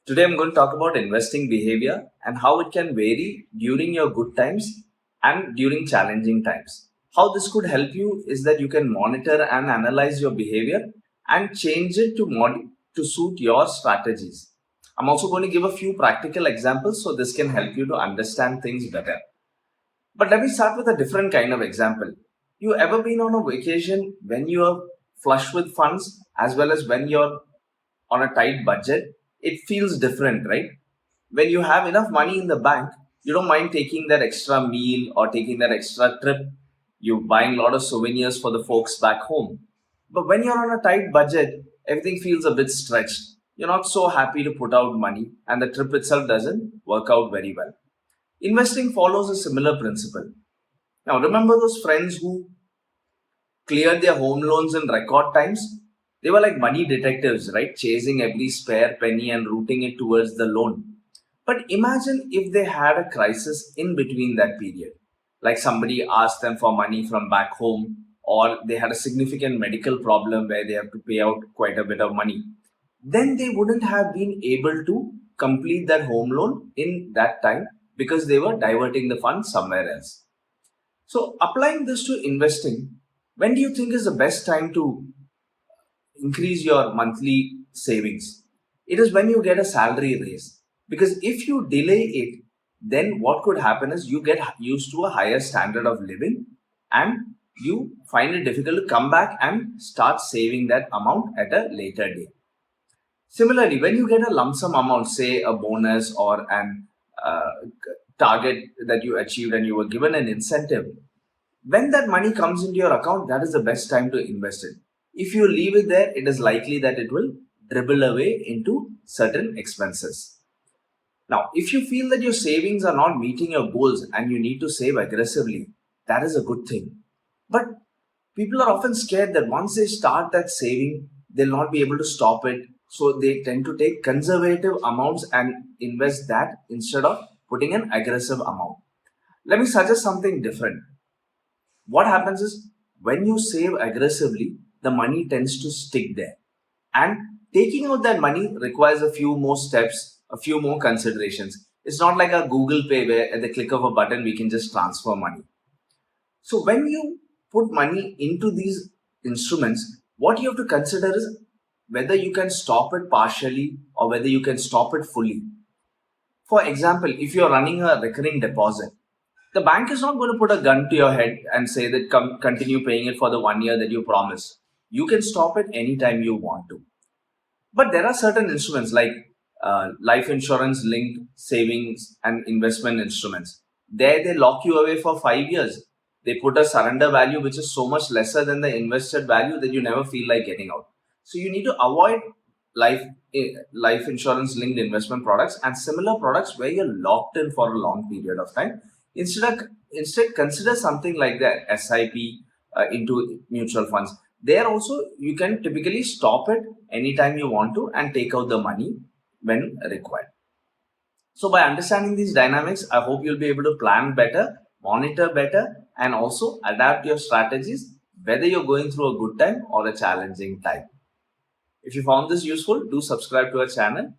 Today I'm going to talk about investing behavior and how it can vary during your good times and during challenging times. How this could help you is that you can monitor and analyze your behavior and change it to suit your strategies. I'm also going to give a few practical examples so this can help you to understand things better. But let me start with a different kind of example. You ever been on a vacation when you are flush with funds as well as when you're on a tight budget? It feels different, right? When you have enough money in the bank, you don't mind taking that extra meal or taking that extra trip. You're buying a lot of souvenirs for the folks back home. But when you're on a tight budget, everything feels a bit stretched. You're not so happy to put out money, and the trip itself doesn't work out very well. Investing follows a similar principle. Now, remember those friends who cleared their home loans in record times? They were like money detectives, right? Chasing every spare penny and routing it towards the loan. But imagine if they had a crisis in between that period. Like somebody asked them for money from back home, or they had a significant medical problem where they have to pay out quite a bit of money. Then they wouldn't have been able to complete that home loan in that time because they were diverting the funds somewhere else. So, applying this to investing, when do you think is the best time to increase your monthly savings? It is when you get a salary raise. Because if you delay it, then what could happen is you get used to a higher standard of living and you find it difficult to come back and start saving that amount at a later date. Similarly, when you get a lump sum amount, say a bonus or an target that you achieved and you were given an incentive, when that money comes into your account, that is the best time to invest it. If you leave it there, it is likely that it will dribble away into certain expenses. Now, if you feel that your savings are not meeting your goals and you need to save aggressively, that is a good thing. But people are often scared that once they start that saving, they'll not be able to stop it. So they tend to take conservative amounts and invest that instead of putting an aggressive amount. Let me suggest something different. What happens is when you save aggressively, the money tends to stick there. And taking out that money requires a few more steps, a few more considerations. It's not like a Google Pay where at the click of a button we can just transfer money. So when you put money into these instruments, what you have to consider is whether you can stop it partially or whether you can stop it fully. For example, if you're running a recurring deposit, the bank is not going to put a gun to your head and say that continue paying it for the 1 year that you promised. You can stop it anytime you want to. But there are certain instruments like life insurance linked savings and investment instruments. There they lock you away for 5 years. They put a surrender value which is so much lesser than the invested value that you never feel like getting out. So you need to avoid life life insurance linked investment products and similar products where you're locked in for a long period of time. Instead consider something like that SIP into mutual funds. There also you can typically stop it anytime you want to and take out the money when required. So by understanding these dynamics, I hope you'll be able to plan better, monitor better, and also adapt your strategies whether you're going through a good time or a challenging time. If you found this useful, do subscribe to our channel